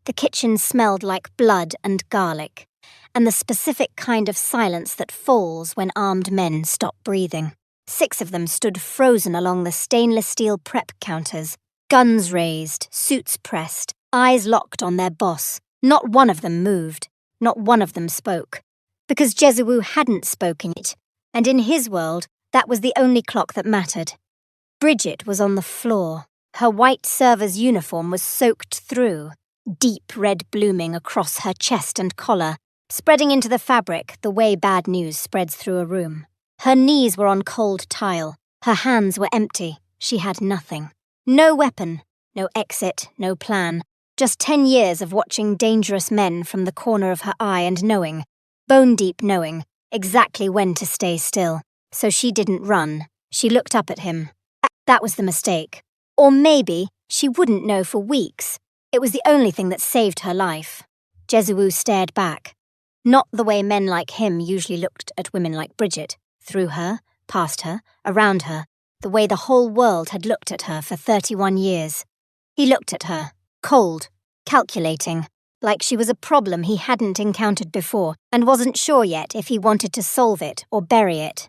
The kitchen smelled like blood and garlic, and the specific kind of silence that falls when armed men stop breathing. 6 of them stood frozen along the stainless steel prep counters, guns raised, suits pressed, eyes locked on their boss. Not one of them moved, not one of them spoke. Because Jesuwu hadn't spoken it, and in his world, that was the only clock that mattered. Bridget was on the floor. Her white server's uniform was soaked through, deep red blooming across her chest and collar, spreading into the fabric the way bad news spreads through a room. Her knees were on cold tile. Her hands were empty. She had nothing. No weapon, no exit, no plan. Just 10 years of watching dangerous men from the corner of her eye and knowing, bone-deep knowing, exactly when to stay still. So she didn't run. She looked up at him. That was the mistake. Or maybe she wouldn't know for weeks. It was the only thing that saved her life. Jesuwu stared back. Not the way men like him usually looked at women like Bridget. Through her, past her, around her. The way the whole world had looked at her for 31 years. He looked at her, cold, calculating, like she was a problem he hadn't encountered before and wasn't sure yet if he wanted to solve it or bury it.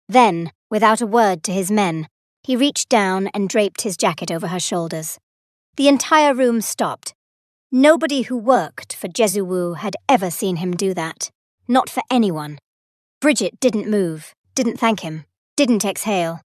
Then, without a word to his men, he reached down and draped his jacket over her shoulders. The entire room stopped. Nobody who worked for Jesuwu had ever seen him do that. Not for anyone. Bridget didn't move, didn't thank him, didn't exhale.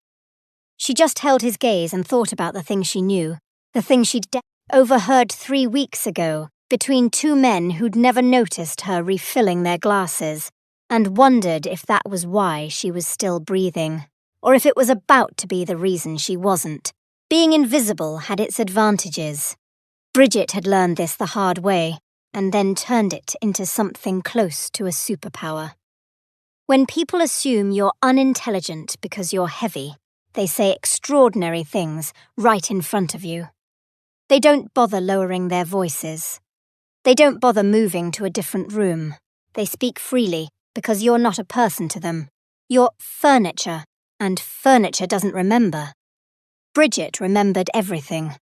She just held his gaze and thought about the thing she knew, the thing she'd overheard 3 weeks ago between 2 men who'd never noticed her refilling their glasses, and wondered if that was why she was still breathing, or if it was about to be the reason she wasn't. Being invisible had its advantages. Bridget had learned this the hard way, and then turned it into something close to a superpower. When people assume you're unintelligent because you're heavy, they say extraordinary things right in front of you. They don't bother lowering their voices. They don't bother moving to a different room. They speak freely because you're not a person to them. You're furniture, and furniture doesn't remember. Bridget remembered everything.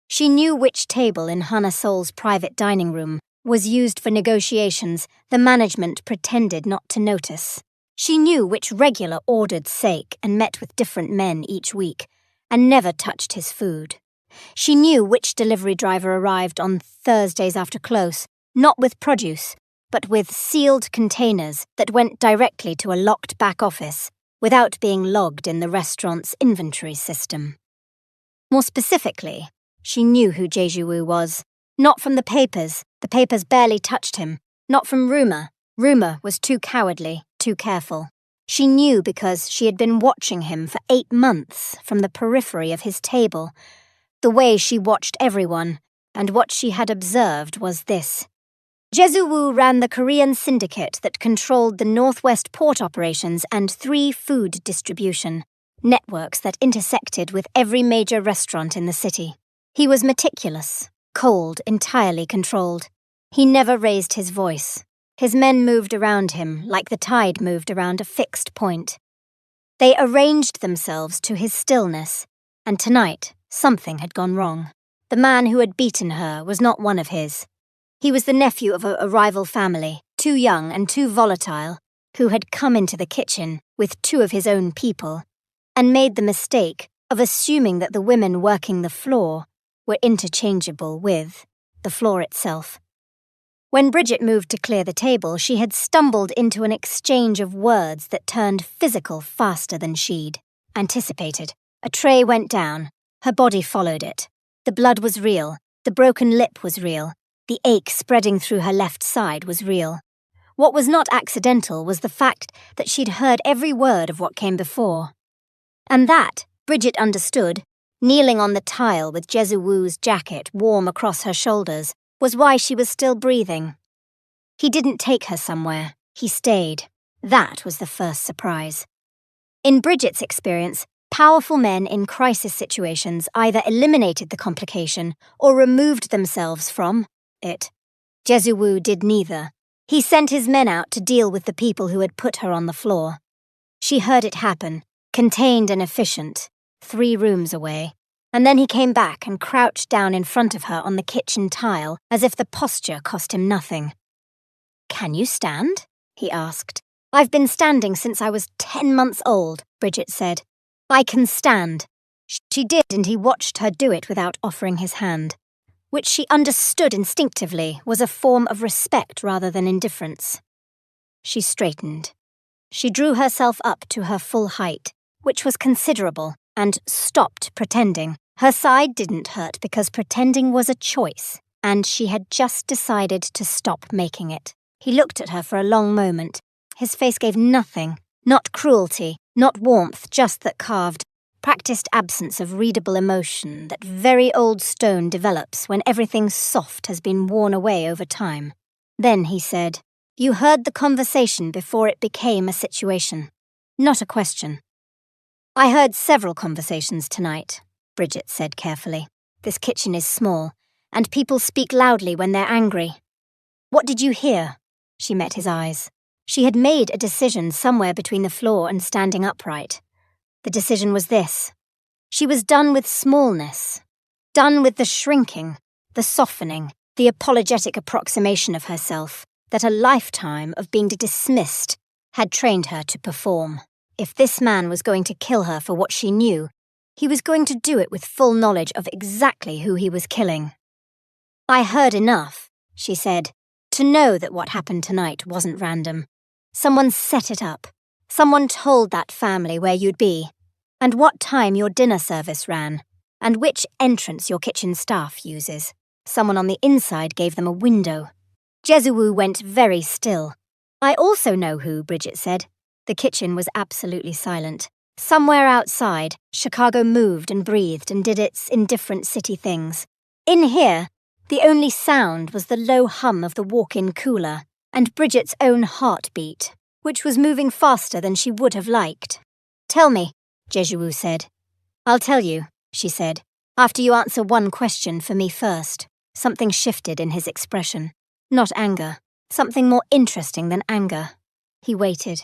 She knew which table in Hana Sol's private dining room was used for negotiations the management pretended not to notice. She knew which regular ordered steak and met with different men each week, and never touched his food. She knew which delivery driver arrived on Thursdays after close, not with produce, but with sealed containers that went directly to a locked back office, without being logged in the restaurant's inventory system. More specifically, she knew who Jesuwu was. Not from the papers barely touched him. Not from rumor was too cowardly, too careful. She knew because she had been watching him for 8 months from the periphery of his table, the way she watched everyone, and what she had observed was this. Jesuwu ran the Korean syndicate that controlled the Northwest port operations and 3 food distribution networks that intersected with every major restaurant in the city. He was meticulous, cold, entirely controlled. He never raised his voice. His men moved around him like the tide moved around a fixed point. They arranged themselves to his stillness, and tonight something had gone wrong. The man who had beaten her was not one of his. He was the nephew of a rival family, too young and too volatile, who had come into the kitchen with 2 of his own people, and made the mistake of assuming that the women working the floor were interchangeable with the floor itself. When Bridget moved to clear the table, she had stumbled into an exchange of words that turned physical faster than she'd anticipated. A tray went down. Her body followed it. The blood was real. The broken lip was real. The ache spreading through her left side was real. What was not accidental was the fact that she'd heard every word of what came before. And that, Bridget understood, kneeling on the tile with Jesuwu's jacket warm across her shoulders, was why she was still breathing. He didn't take her somewhere. He stayed. That was the first surprise. In Bridget's experience, powerful men in crisis situations either eliminated the complication or removed themselves from it. Jesuwu did neither. He sent his men out to deal with the people who had put her on the floor. She heard it happen, contained and efficient, 3 rooms away, and then he came back and crouched down in front of her on the kitchen tile as if the posture cost him nothing. "Can you stand?" he asked. "I've been standing since I was 10 months old," Bridget said. "I can stand." She did, and he watched her do it without offering his hand, which she understood instinctively was a form of respect rather than indifference. She straightened. She drew herself up to her full height, which was considerable, and stopped pretending. Her side didn't hurt because pretending was a choice, and she had just decided to stop making it. He looked at her for a long moment. His face gave nothing, not cruelty, not warmth, just that carved, practiced absence of readable emotion that very old stone develops when everything soft has been worn away over time. Then he said, "You heard the conversation before it became a situation, not a question." "I heard several conversations tonight," Bridget said carefully. "This kitchen is small, and people speak loudly when they're angry." "What did you hear?" She met his eyes. She had made a decision somewhere between the floor and standing upright. The decision was this. She was done with smallness, done with the shrinking, the softening, the apologetic approximation of herself that a lifetime of being dismissed had trained her to perform. If this man was going to kill her for what she knew, he was going to do it with full knowledge of exactly who he was killing. "I heard enough," she said, "to know that what happened tonight wasn't random. Someone set it up. Someone told that family where you'd be, and what time your dinner service ran, and which entrance your kitchen staff uses. Someone on the inside gave them a window." Jesuwu went very still. "I also know who," Bridget said. The kitchen was absolutely silent. Somewhere outside, Chicago moved and breathed and did its indifferent city things. In here, the only sound was the low hum of the walk-in cooler and Bridget's own heartbeat, which was moving faster than she would have liked. "Tell me," Jesuwu said. "I'll tell you," she said, "after you answer one question for me first." Something shifted in his expression. Not anger. Something more interesting than anger. He waited.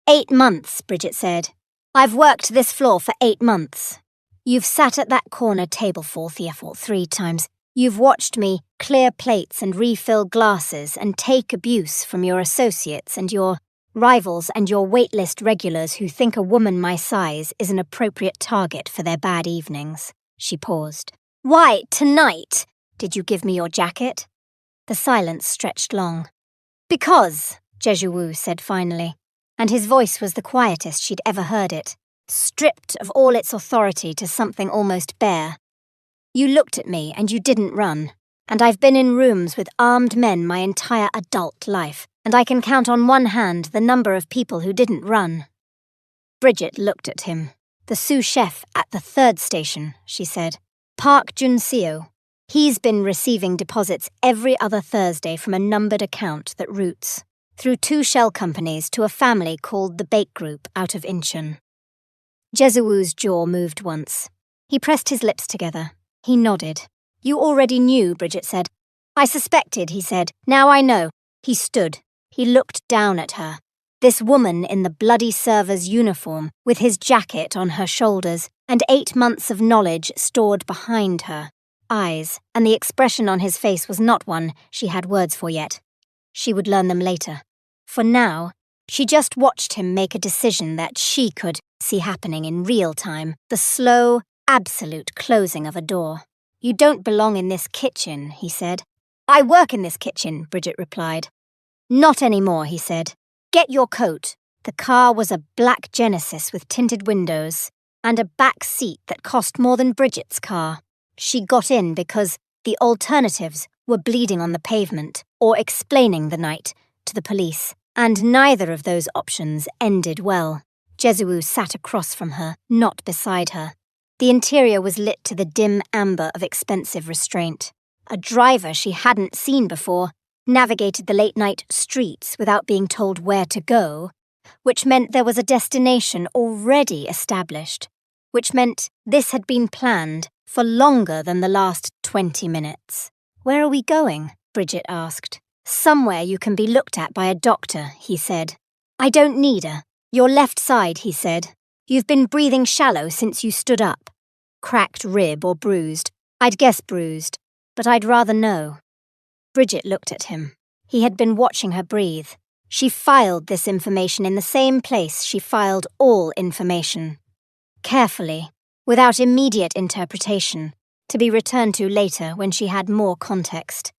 8 months, Bridget said. "I've worked this floor for 8 months. You've sat at that corner table for 3 times. You've watched me clear plates and refill glasses and take abuse from your associates and your rivals and your waitlist regulars who think a woman my size is an appropriate target for their bad evenings." She paused. "Why, tonight, did you give me your jacket?" The silence stretched long. "Because," Jesuwu said finally, and his voice was the quietest she'd ever heard it, stripped of all its authority to something almost bare. "You looked at me and you didn't run, and I've been in rooms with armed men my entire adult life, and I can count on one hand the number of people who didn't run." Bridget looked at him. "The sous chef at the 3rd station," she said. "Park Jun-seo. He's been receiving deposits every other Thursday from a numbered account that routes through 2 shell companies to a family called the Bake Group out of Incheon." Jesuwu's jaw moved once. He pressed his lips together. He nodded. "You already knew," Bridget said. "I suspected," he said. "Now I know." He stood. He looked down at her. This woman in the bloody server's uniform, with his jacket on her shoulders, and 8 months of knowledge stored behind her eyes, and the expression on his face was not one she had words for yet. She would learn them later. For now, she just watched him make a decision that she could see happening in real time, the slow, absolute closing of a door. "You don't belong in this kitchen," he said. "I work in this kitchen," Bridget replied. "Not anymore," he said. "Get your coat." The car was a black Genesis with tinted windows, and a back seat that cost more than Bridget's car. She got in because the alternatives were bleeding on the pavement or explaining the night to the police, and neither of those options ended well. Jesuwu sat across from her, not beside her. The interior was lit to the dim amber of expensive restraint. A driver she hadn't seen before navigated the late-night streets without being told where to go, which meant there was a destination already established, which meant this had been planned for longer than the last 20 minutes. "Where are we going?" Bridget asked. "Somewhere you can be looked at by a doctor," he said. "I don't need her. Your left side," he said. "You've been breathing shallow since you stood up." Cracked rib or bruised. I'd guess bruised, but I'd rather know. Bridget looked at him. He had been watching her breathe. She filed this information in the same place she filed all information. Carefully, without immediate interpretation, to be returned to later when she had more context.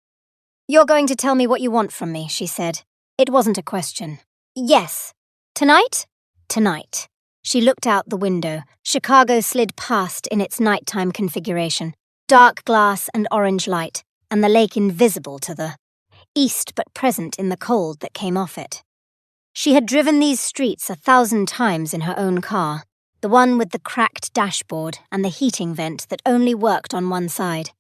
"You're going to tell me what you want from me," she said. It wasn't a question. "Yes. Tonight?" "Tonight." She looked out the window. Chicago slid past in its nighttime configuration. Dark glass and orange light, and the lake invisible to the east but present in the cold that came off it. She had driven these streets 1,000 times in her own car, the one with the cracked dashboard and the heating vent that only worked on one side.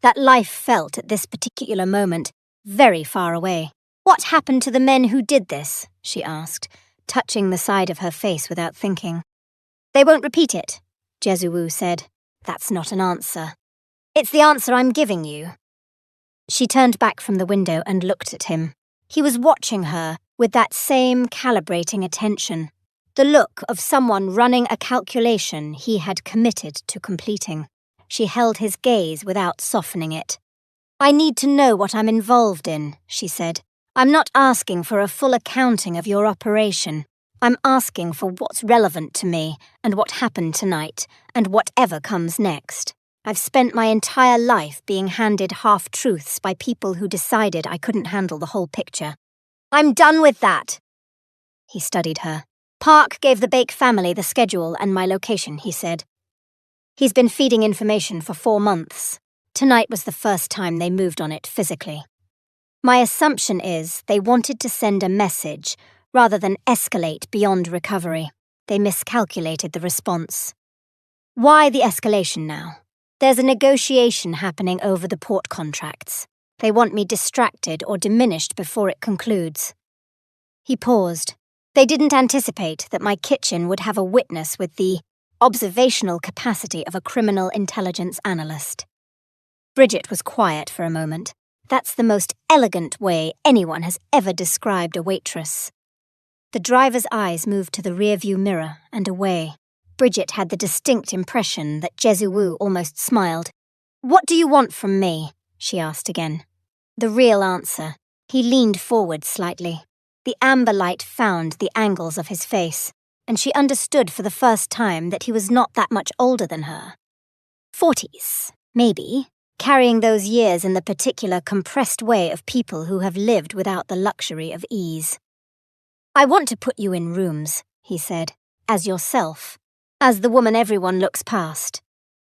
That life felt at this particular moment very far away. "What happened to the men who did this?" she asked, touching the side of her face without thinking. "They won't repeat it," Jesuwu said. "That's not an answer." "It's the answer I'm giving you." She turned back from the window and looked at him. He was watching her with that same calibrating attention, the look of someone running a calculation he had committed to completing. She held his gaze without softening it. "I need to know what I'm involved in," she said. "I'm not asking for a full accounting of your operation. I'm asking for what's relevant to me and what happened tonight and whatever comes next. I've spent my entire life being handed half-truths by people who decided I couldn't handle the whole picture. I'm done with that." He studied her. "Park gave the Bake family the schedule and my location," he said. "He's been feeding information for 4 months. Tonight was the first time they moved on it physically. My assumption is they wanted to send a message rather than escalate beyond recovery. They miscalculated the response. Why the escalation now? There's a negotiation happening over the port contracts. They want me distracted or diminished before it concludes." He paused. "They didn't anticipate that my kitchen would have a witness with the observational capacity of a criminal intelligence analyst." Bridget was quiet for a moment. That's the most elegant way anyone has ever described a waitress. The driver's eyes moved to the rearview mirror and away. Bridget had the distinct impression that Jesuwu almost smiled. "What do you want from me?" she asked again. The real answer. He leaned forward slightly. The amber light found the angles of his face, and she understood for the first time that he was not that much older than her. 40s, maybe, carrying those years in the particular compressed way of people who have lived without the luxury of ease. "I want to put you in rooms," he said, "as yourself. As the woman everyone looks past.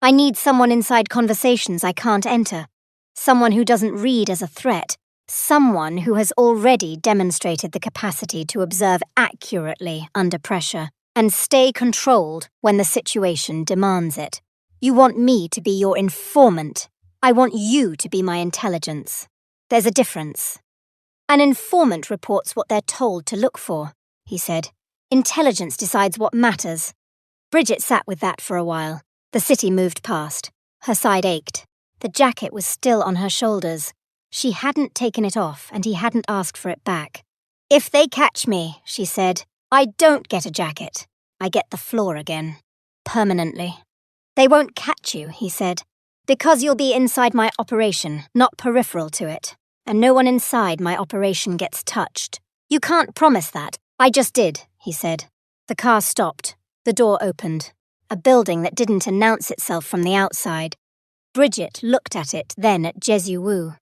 I need someone inside conversations I can't enter. Someone who doesn't read as a threat. Someone who has already demonstrated the capacity to observe accurately under pressure and stay controlled when the situation demands it. You want me to be your informant. I want you to be my intelligence. There's a difference." "An informant reports what they're told to look for," he said. "Intelligence decides what matters." Bridget sat with that for a while. The city moved past. Her side ached. The jacket was still on her shoulders. She hadn't taken it off, and he hadn't asked for it back. "If they catch me," she said, "I don't get a jacket. I get the floor again. Permanently." "They won't catch you," he said, "because you'll be inside my operation, not peripheral to it. And no one inside my operation gets touched. You can't promise that." "I just did," he said. The car stopped. The door opened. A building that didn't announce itself from the outside. Bridget looked at it, then at Jesuwu.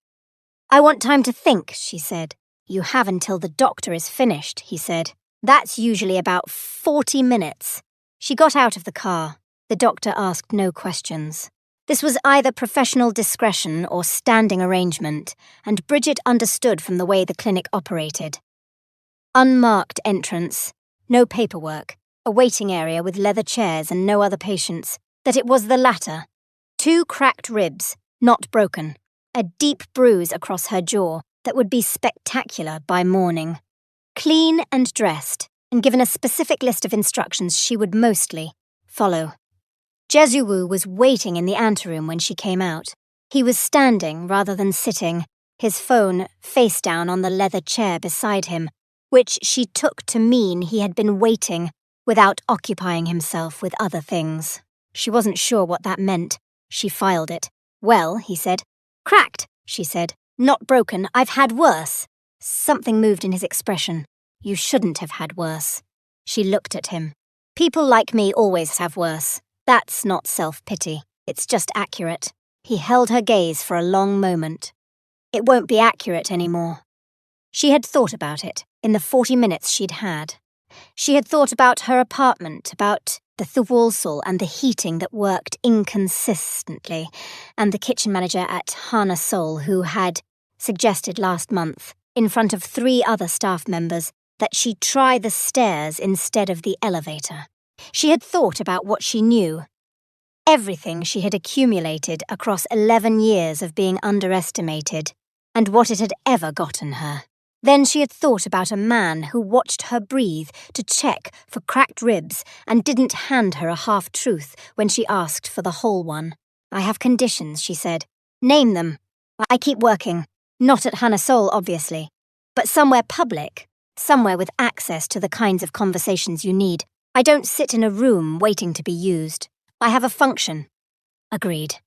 "I want time to think," she said. "You have until the doctor is finished," he said. "That's usually about 40 minutes. She got out of the car. The doctor asked no questions. This was either professional discretion or standing arrangement, and Bridget understood from the way the clinic operated. Unmarked entrance, no paperwork, a waiting area with leather chairs and no other patients, that it was the latter. 2 cracked ribs, not broken, a deep bruise across her jaw that would be spectacular by morning. Clean and dressed, and given a specific list of instructions she would mostly follow. Jesuwu was waiting in the anteroom when she came out. He was standing rather than sitting, his phone face down on the leather chair beside him, which she took to mean he had been waiting without occupying himself with other things. She wasn't sure what that meant. She filed it. Well, he said. Cracked, she said. Not broken. I've had worse. Something moved in his expression. You shouldn't have had worse. She looked at him. People like me always have worse. That's not self-pity. It's just accurate. He held her gaze for a long moment. It won't be accurate anymore. She had thought about it in the 40 minutes she'd had. She had thought about her apartment, about the thwalsal and the heating that worked inconsistently, and the kitchen manager at Hana Sol who had suggested last month, in front of 3 other staff members, that she try the stairs instead of the elevator. She had thought about what she knew. Everything she had accumulated across 11 years of being underestimated, and what it had ever gotten her. Then she had thought about a man who watched her breathe to check for cracked ribs and didn't hand her a half-truth when she asked for the whole one. I have conditions, she said. Name them. I keep working. Not at Hana Sol, obviously, but somewhere public, somewhere with access to the kinds of conversations you need. I don't sit in a room waiting to be used. I have a function. Agreed.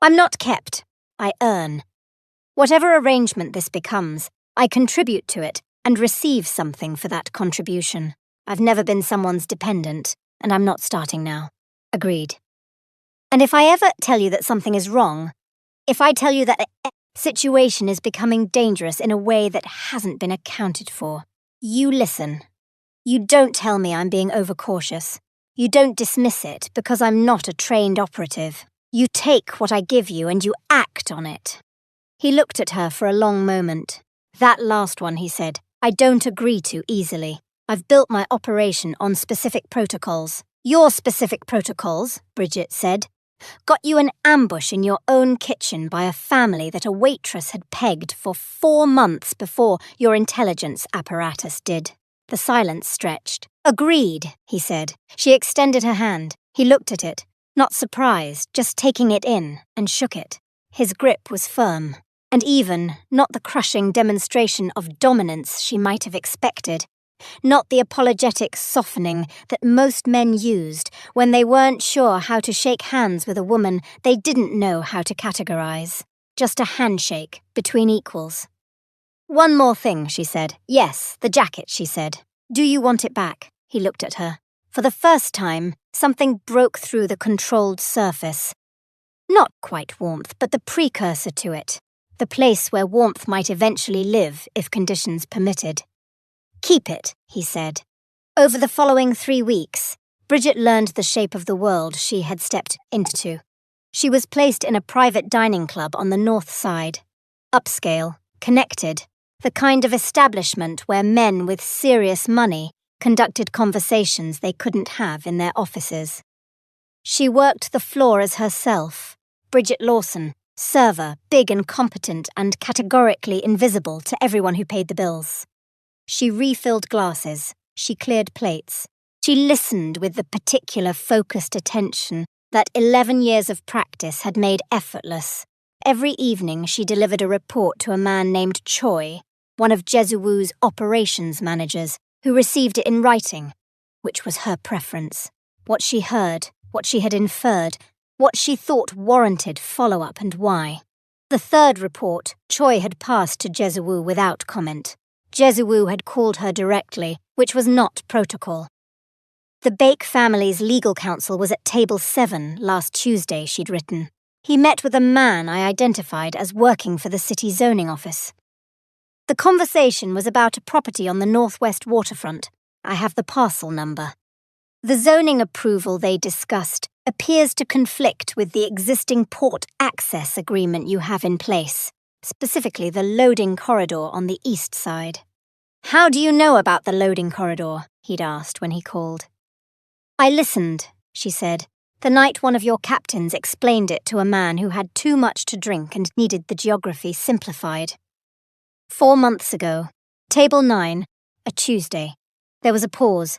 I'm not kept. I earn. Whatever arrangement this becomes, I contribute to it and receive something for that contribution. I've never been someone's dependent, and I'm not starting now. Agreed. And if I ever tell you that something is wrong, if I tell you that a situation is becoming dangerous in a way that hasn't been accounted for, you listen. You don't tell me I'm being overcautious. You don't dismiss it because I'm not a trained operative. You take what I give you and you act on it. He looked at her for a long moment. That last one, he said, I don't agree to easily. I've built my operation on specific protocols. Your specific protocols, Bridget said, got you an ambush in your own kitchen by a family that a waitress had pegged for 4 months before your intelligence apparatus did. The silence stretched. Agreed, he said. She extended her hand. He looked at it, not surprised, just taking it in, and shook it. His grip was firm. And even not the crushing demonstration of dominance she might have expected, not the apologetic softening that most men used when they weren't sure how to shake hands with a woman they didn't know how to categorize. Just a handshake between equals. One more thing, she said. Yes, the jacket, she said. Do you want it back? He looked at her. For the first time, something broke through the controlled surface. Not quite warmth, but the precursor to it. The place where warmth might eventually live if conditions permitted. Keep it, he said. Over the following 3 weeks, Bridget learned the shape of the world she had stepped into. She was placed in a private dining club on the north side. Upscale, connected, the kind of establishment where men with serious money conducted conversations they couldn't have in their offices. She worked the floor as herself, Bridget Lawson, server, big and competent and categorically invisible to everyone who paid the bills. She refilled glasses. She cleared plates. She listened with the particular focused attention that 11 years of practice had made effortless. Every evening she delivered a report to a man named Choi, one of Jesuwoo's operations managers, who received it in writing, which was her preference. What she heard, what she had inferred, what she thought warranted follow-up and why. The third report, Choi had passed to Jesuwoo without comment. Jesuwoo had called her directly, which was not protocol. The Bake family's legal counsel was at table 7 last Tuesday, she'd written. He met with a man I identified as working for the city zoning office. The conversation was about a property on the northwest waterfront. I have the parcel number. The zoning approval they discussed appears to conflict with the existing port access agreement you have in place, specifically the loading corridor on the east side. How do you know about the loading corridor? He'd asked when he called. I listened, she said, the night one of your captains explained it to a man who had too much to drink and needed the geography simplified. 4 months ago, table 9, a Tuesday. There was a pause.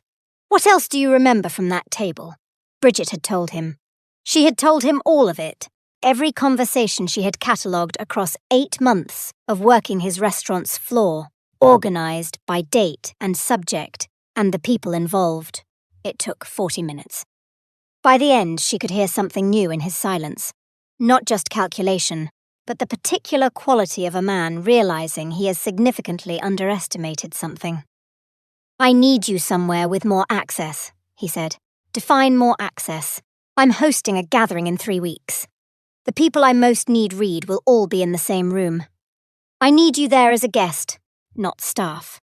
What else do you remember from that table? Bridget had told him. She had told him all of it, every conversation she had catalogued across 8 months of working his restaurant's floor, organised by date and subject, and the people involved. It took 40 minutes. By the end, she could hear something new in his silence. Not just calculation, but the particular quality of a man realizing he has significantly underestimated something. "I need you somewhere with more access," he said. "Define more access. I'm hosting a gathering in 3 weeks. The people I most need read will all be in the same room. I need you there as a guest, not staff."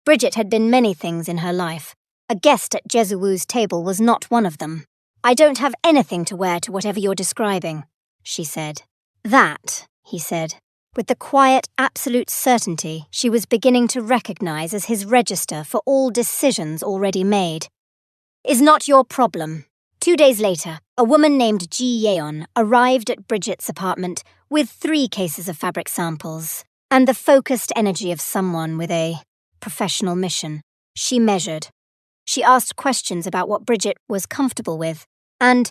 Bridget had been many things in her life. A guest at Jesuwu's table was not one of them. "I don't have anything to wear to whatever you're describing," she said. "That," he said, with the quiet, absolute certainty she was beginning to recognize as his register for all decisions already made, "is not your problem." 2 days later, a woman named Ji Yeon arrived at Bridget's apartment with 3 cases of fabric samples and the focused energy of someone with a professional mission. She measured. She asked questions about what Bridget was comfortable with and,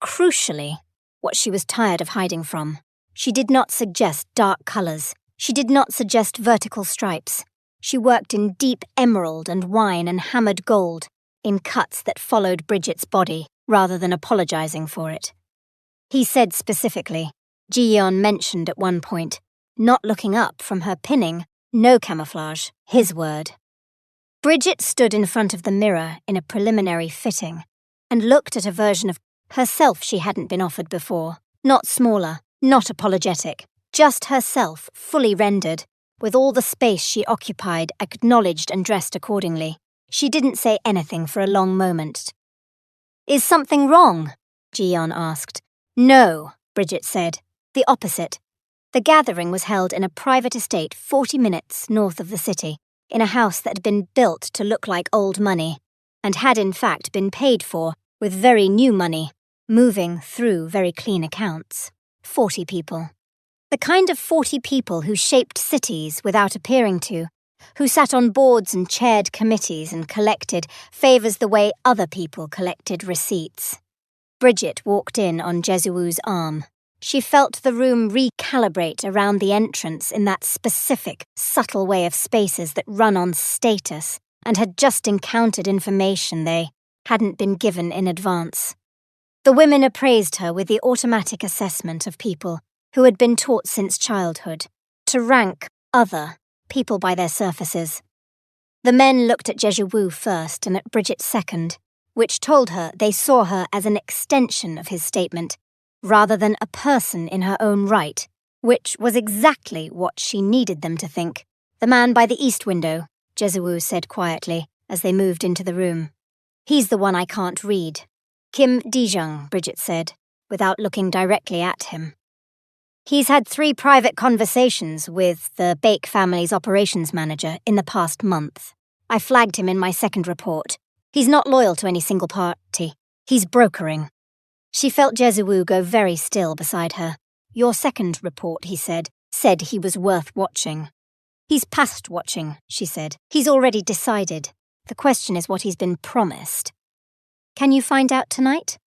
crucially, what she was tired of hiding from. She did not suggest dark colours. She did not suggest vertical stripes. She worked in deep emerald and wine and hammered gold, in cuts that followed Bridget's body, rather than apologising for it. He said specifically, Ji-yeon mentioned at one point, not looking up from her pinning, no camouflage, his word. Bridget stood in front of the mirror in a preliminary fitting and looked at a version of herself she hadn't been offered before, not smaller, not apologetic, just herself, fully rendered, with all the space she occupied acknowledged and dressed accordingly. She didn't say anything for a long moment. "Is something wrong?" Ji-yeon asked. "No," Bridget said. "The opposite." The gathering was held in a private estate 40 minutes north of the city, in a house that had been built to look like old money, and had in fact been paid for with very new money, moving through very clean accounts. 40 people. The kind of 40 people who shaped cities without appearing to, who sat on boards and chaired committees and collected favours the way other people collected receipts. Bridget walked in on Jesuwu's arm. She felt the room recalibrate around the entrance in that specific, subtle way of spaces that run on status and had just encountered information they hadn't been given in advance. The women appraised her with the automatic assessment of people who had been taught since childhood to rank other people by their surfaces. The men looked at Jesuwu first and at Bridget second, which told her they saw her as an extension of his statement, rather than a person in her own right, which was exactly what she needed them to think. "The man by the east window," Jesuwu said quietly as they moved into the room. "He's the one I can't read." "Kim Dijung," Bridget said, without looking directly at him. "He's had 3 private conversations with the Bake family's operations manager in the past month. I flagged him in my second report. He's not loyal to any single party. He's brokering." She felt Jesuwu go very still beside her. "Your second report," he said he was worth watching. "He's past watching," she said. "He's already decided. The question is what he's been promised." "Can you find out tonight?"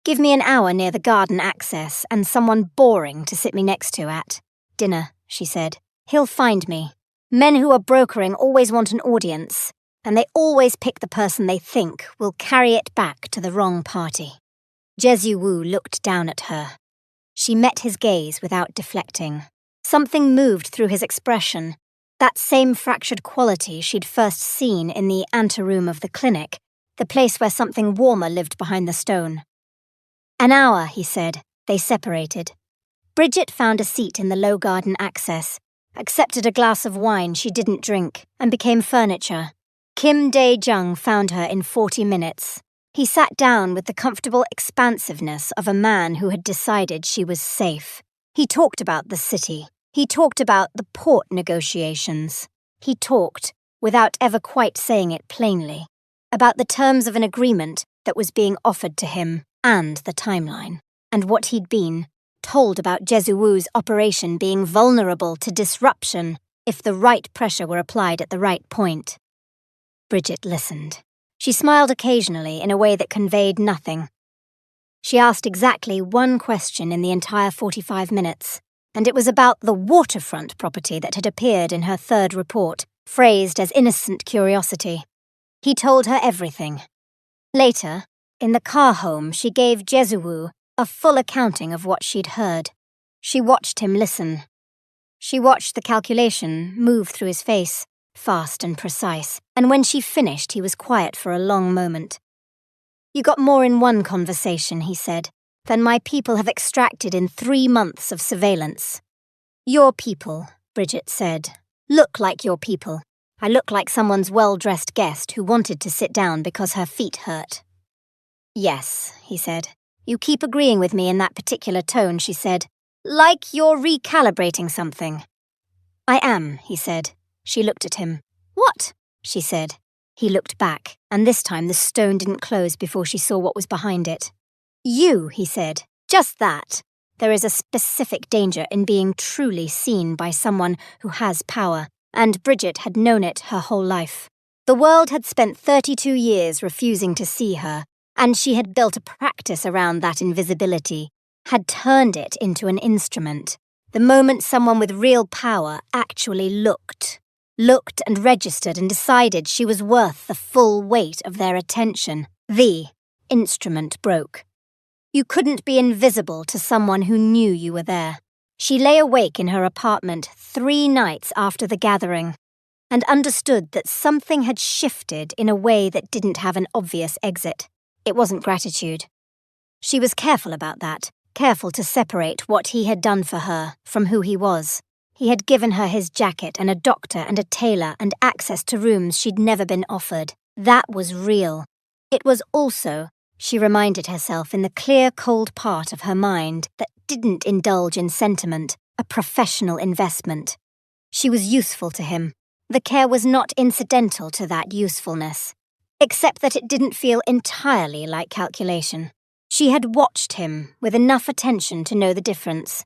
"Give me an hour near the garden access and someone boring to sit me next to at dinner," she said. "He'll find me. Men who are brokering always want an audience, and they always pick the person they think will carry it back to the wrong party." Jesuwu looked down at her. She met his gaze without deflecting. Something moved through his expression, that same fractured quality she'd first seen in the anteroom of the clinic, the place where something warmer lived behind the stone. "An hour," he said. They separated. Bridget found a seat in the low garden access, accepted a glass of wine she didn't drink, and became furniture. Kim Dae-jung found her in 40 minutes. He sat down with the comfortable expansiveness of a man who had decided she was safe. He talked about the city. He talked about the port negotiations. He talked, without ever quite saying it plainly, about the terms of an agreement that was being offered to him and the timeline, and what he'd been told about Jesuwu's operation being vulnerable to disruption if the right pressure were applied at the right point. Bridget listened. She smiled occasionally in a way that conveyed nothing. She asked exactly one question in the entire 45 minutes, and it was about the waterfront property that had appeared in her third report, phrased as innocent curiosity. He told her everything. Later, in the car home, she gave Jesuwu a full accounting of what she'd heard. She watched him listen. She watched the calculation move through his face, fast and precise, and when she finished, he was quiet for a long moment. "You got more in one conversation," he said, "than my people have extracted in 3 months of surveillance." "Your people," Bridget said, "look like your people. I look like someone's well-dressed guest who wanted to sit down because her feet hurt." "Yes," he said. "You keep agreeing with me in that particular tone," she said. "Like you're recalibrating something." "I am," he said. She looked at him. "What?" she said. He looked back, and this time the stone didn't close before she saw what was behind it. "You," he said. "Just that. There is a specific danger in being truly seen by someone who has power, and Bridget had known it her whole life. The world had spent 32 years refusing to see her, and she had built a practice around that invisibility, had turned it into an instrument. The moment someone with real power actually looked and registered and decided she was worth the full weight of their attention, the instrument broke. You couldn't be invisible to someone who knew you were there. She lay awake in her apartment 3 nights after the gathering and understood that something had shifted in a way that didn't have an obvious exit. It wasn't gratitude. She was careful about that, careful to separate what he had done for her from who he was. He had given her his jacket and a doctor and a tailor and access to rooms she'd never been offered. That was real. It was also, she reminded herself in the clear, cold part of her mind that didn't indulge in sentiment, a professional investment. She was useful to him. The care was not incidental to that usefulness, except that it didn't feel entirely like calculation. She had watched him with enough attention to know the difference.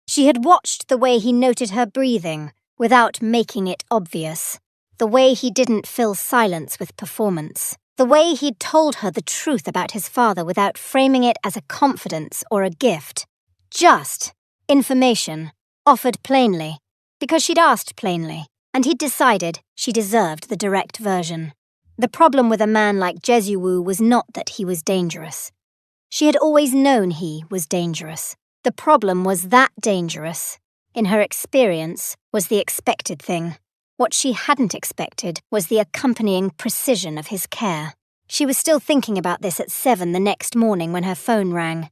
She had watched the way he noted her breathing without making it obvious, the way he didn't fill silence with performance, the way he'd told her the truth about his father without framing it as a confidence or a gift. Just information, offered plainly, because she'd asked plainly, and he'd decided she deserved the direct version. The problem with a man like Jesuwu was not that he was dangerous. She had always known he was dangerous. The problem was that dangerous, in her experience, was the expected thing. What she hadn't expected was the accompanying precision of his care. She was still thinking about this at 7 the next morning when her phone rang.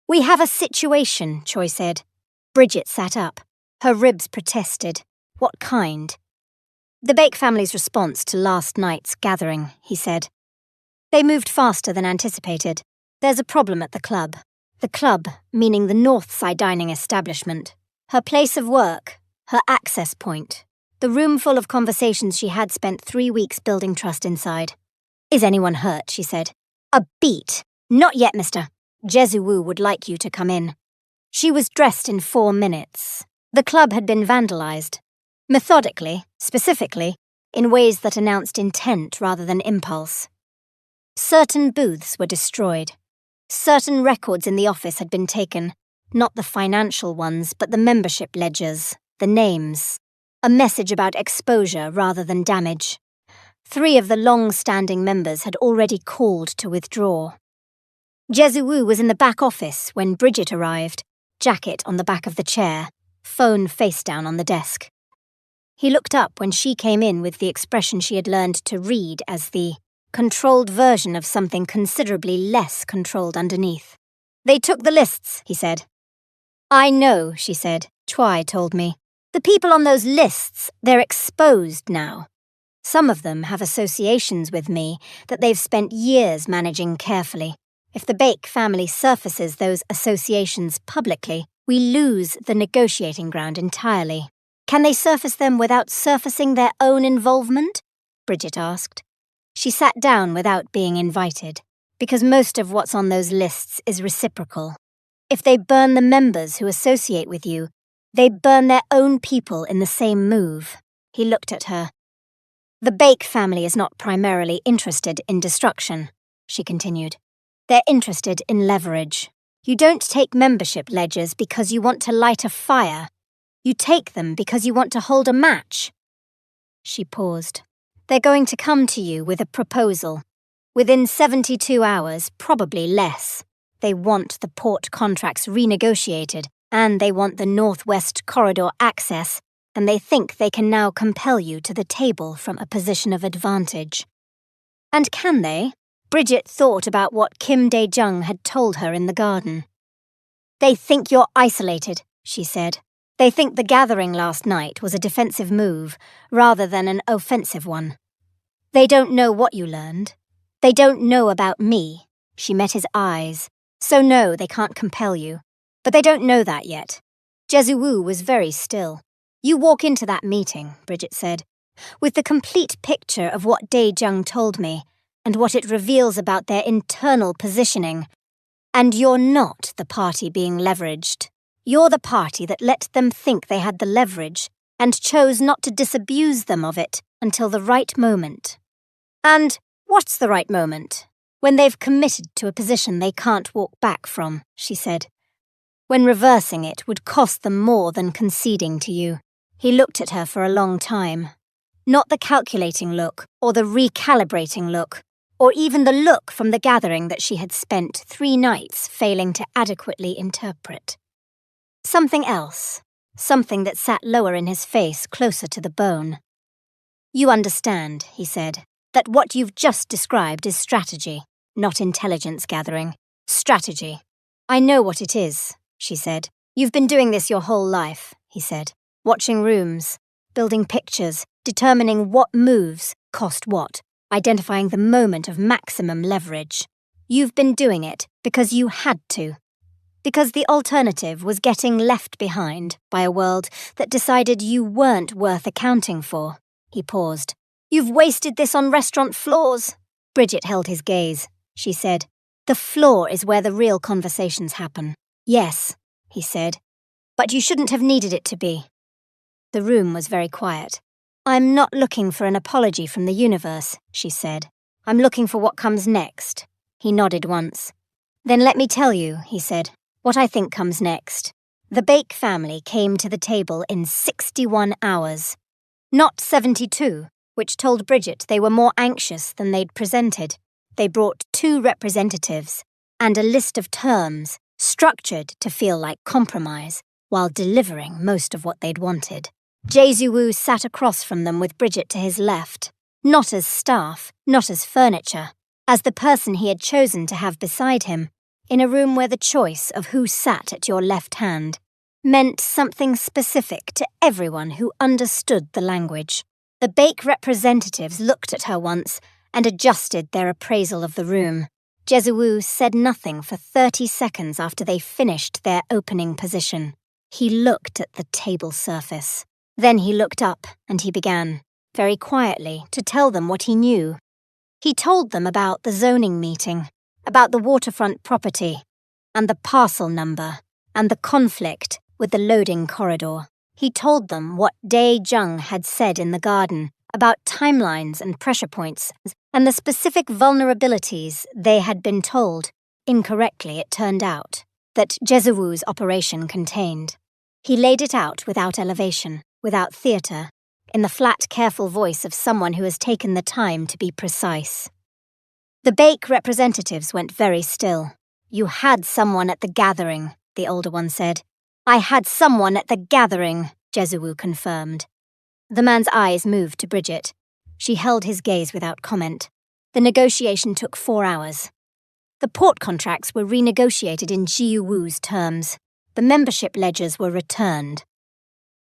"We have a situation," Choi said. Bridget sat up. Her ribs protested. "What kind?" "The Bake family's response to last night's gathering," he said. "They moved faster than anticipated. There's a problem at the club. The club, meaning the Northside dining establishment. Her place of work, her access point. The room full of conversations she had spent 3 weeks building trust inside. Is anyone hurt?" she said. "A beat. Not yet, mister. Jesuwu would like you to come in." She was dressed in 4 minutes. The club had been vandalized. Methodically, specifically, in ways that announced intent rather than impulse. Certain booths were destroyed. Certain records in the office had been taken, not the financial ones, but the membership ledgers, the names. A message about exposure rather than damage. 3 of the long-standing members had already called to withdraw. Jesuwu was in the back office when Bridget arrived, jacket on the back of the chair, phone face down on the desk. He looked up when she came in with the expression she had learned to read as the controlled version of something considerably less controlled underneath. "They took the lists," he said. "I know," she said. "Choi told me. The people on those lists, they're exposed now. Some of them have associations with me that they've spent years managing carefully. If the Bake family surfaces those associations publicly, we lose the negotiating ground entirely." "Can they surface them without surfacing their own involvement?" Bridget asked. She sat down without being invited, because most of what's on those lists is reciprocal. If they burn the members who associate with you, they burn their own people in the same move. He looked at her. "The Bake family is not primarily interested in destruction," she continued. "They're interested in leverage. You don't take membership ledgers because you want to light a fire. You take them because you want to hold a match." She paused. "They're going to come to you with a proposal. Within 72 hours, probably less. They want the port contracts renegotiated, and they want the Northwest Corridor access, and they think they can now compel you to the table from a position of advantage. And can they? Bridget thought about what Kim Dae-jung had told her in the garden. They think you're isolated, she said. They think the gathering last night was a defensive move, rather than an offensive one. They don't know what you learned. They don't know about me. She met his eyes. So no, they can't compel you. But they don't know that yet. Jesu-woo was very still. You walk into that meeting, Bridget said, with the complete picture of what Dae-jung told me, and what it reveals about their internal positioning. And you're not the party being leveraged. You're the party that let them think they had the leverage, and chose not to disabuse them of it until the right moment. And what's the right moment? When they've committed to a position they can't walk back from, she said. When reversing it would cost them more than conceding to you. He looked at her for a long time. Not the calculating look, or the recalibrating look, or even the look from the gathering that she had spent 3 nights failing to adequately interpret. Something else, something that sat lower in his face, closer to the bone. You understand, he said, that what you've just described is strategy, not intelligence gathering. Strategy. I know what it is, she said. You've been doing this your whole life, he said. Watching rooms, building pictures, determining what moves cost what, identifying the moment of maximum leverage. You've been doing it because you had to. Because the alternative was getting left behind by a world that decided you weren't worth accounting for. He paused. You've wasted this on restaurant floors. Bridget held his gaze. She said, the floor is where the real conversations happen. Yes, he said, but you shouldn't have needed it to be. The room was very quiet. I'm not looking for an apology from the universe, she said. I'm looking for what comes next. He nodded once. Then let me tell you, he said, what I think comes next. The Bake family came to the table in 61 hours. Not 72, which told Bridget they were more anxious than they'd presented. They brought 2 representatives and a list of terms, structured to feel like compromise, while delivering most of what they'd wanted. Jesu-woo sat across from them with Bridget to his left, not as staff, not as furniture, as the person he had chosen to have beside him, in a room where the choice of who sat at your left hand meant something specific to everyone who understood the language. The Bake representatives looked at her once and adjusted their appraisal of the room. Jesu-woo said nothing for 30 seconds after they finished their opening position. He looked at the table surface. Then he looked up and he began, very quietly, to tell them what he knew. He told them about the zoning meeting, about the waterfront property, and the parcel number, and the conflict with the loading corridor. He told them what Dae-jung had said in the garden about timelines and pressure points, and the specific vulnerabilities they had been told, incorrectly it turned out, that Jesu-woo's operation contained. He laid it out without elevation, without theatre, in the flat, careful voice of someone who has taken the time to be precise. The Bake representatives went very still. You had someone at the gathering, the older one said. I had someone at the gathering, Jesu-woo confirmed. The man's eyes moved to Bridget. She held his gaze without comment. The negotiation took 4 hours. The port contracts were renegotiated in Ji-woo's terms. The membership ledgers were returned.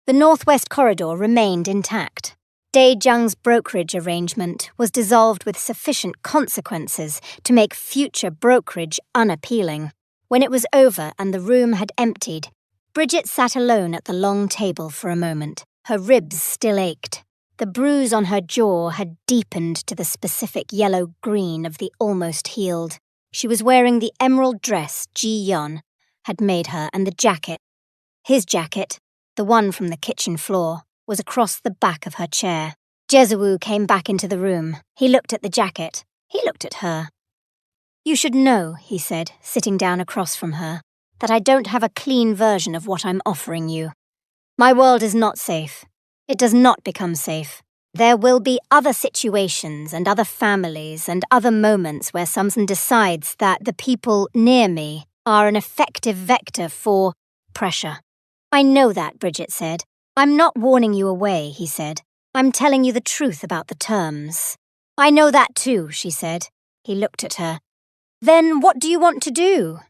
The Northwest Corridor remained intact. Dae-jung's brokerage arrangement was dissolved with sufficient consequences to make future brokerage unappealing. When it was over and the room had emptied, Bridget sat alone at the long table for a moment. Her ribs still ached. The bruise on her jaw had deepened to the specific yellow-green of the almost healed. She was wearing the emerald dress Ji-yeon had made her, and the jacket. His jacket, the one from the kitchen floor, was across the back of her chair. Jesu-woo came back into the room. He looked at the jacket. He looked at her. You should know, he said, sitting down across from her, that I don't have a clean version of what I'm offering you. My world is not safe. It does not become safe. There will be other situations and other families and other moments where someone decides that the people near me are an effective vector for pressure. I know that, Bridget said. I'm not warning you away, he said. I'm telling you the truth about the terms. I know that too, she said. He looked at her. Then what do you want to do?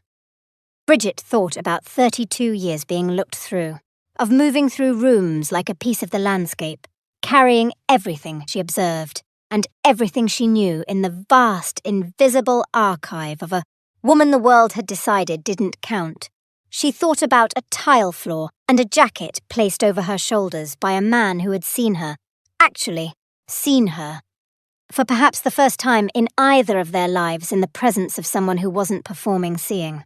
Bridget thought about 32 years being looked through, of moving through rooms like a piece of the landscape, carrying everything she observed and everything she knew in the vast, invisible archive of a woman the world had decided didn't count. She thought about a tile floor and a jacket placed over her shoulders by a man who had seen her, actually seen her, for perhaps the first time in either of their lives in the presence of someone who wasn't performing seeing.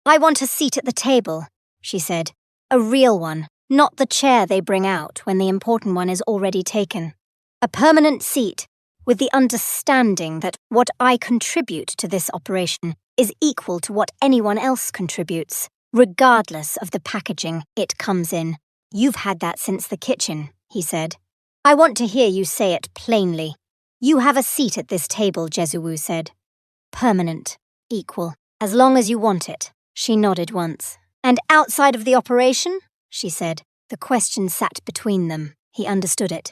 I want a seat at the table, she said. A real one, not the chair they bring out when the important one is already taken. A permanent seat with the understanding that what I contribute to this operation is equal to what anyone else contributes, regardless of the packaging it comes in. You've had that since the kitchen, he said. I want to hear you say it plainly. You have a seat at this table, Jesuwu said. Permanent, equal, as long as you want it. She nodded once. And outside of the operation? She said. The question sat between them. He understood it.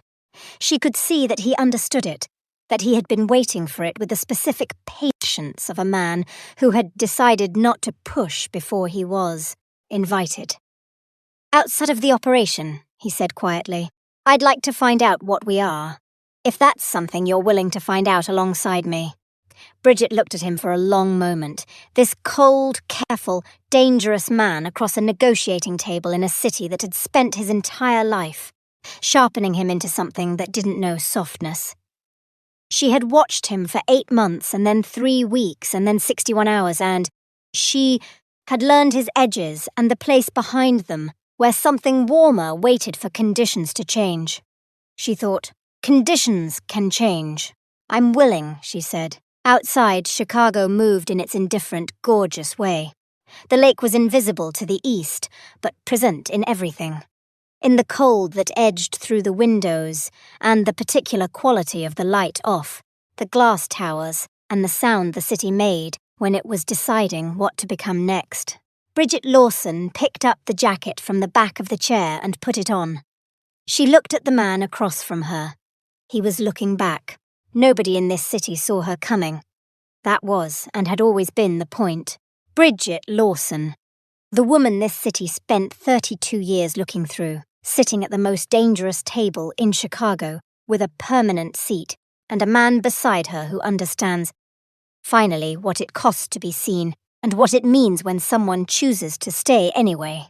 She could see that he understood it, that he had been waiting for it with the specific patience of a man who had decided not to push before he was invited. Outside of the operation, he said quietly, I'd like to find out what we are, if that's something you're willing to find out alongside me. Bridget looked at him for a long moment, this cold, careful, dangerous man across a negotiating table in a city that had spent his entire life, sharpening him into something that didn't know softness. She had watched him for 8 months and then 3 weeks and then 61 hours and she had learned his edges and the place behind them where something warmer waited for conditions to change. She thought, conditions can change. I'm willing, she said. Outside, Chicago moved in its indifferent, gorgeous way. The lake was invisible to the east, but present in everything. In the cold that edged through the windows, and the particular quality of the light off, the glass towers, and the sound the city made when it was deciding what to become next. Bridget Lawson picked up the jacket from the back of the chair and put it on. She looked at the man across from her. He was looking back. Nobody in this city saw her coming. That was, and had always been, the point. Bridget Lawson. The woman this city spent 32 years looking through, sitting at the most dangerous table in Chicago, with a permanent seat, and a man beside her who understands, finally, what it costs to be seen, and what it means when someone chooses to stay anyway.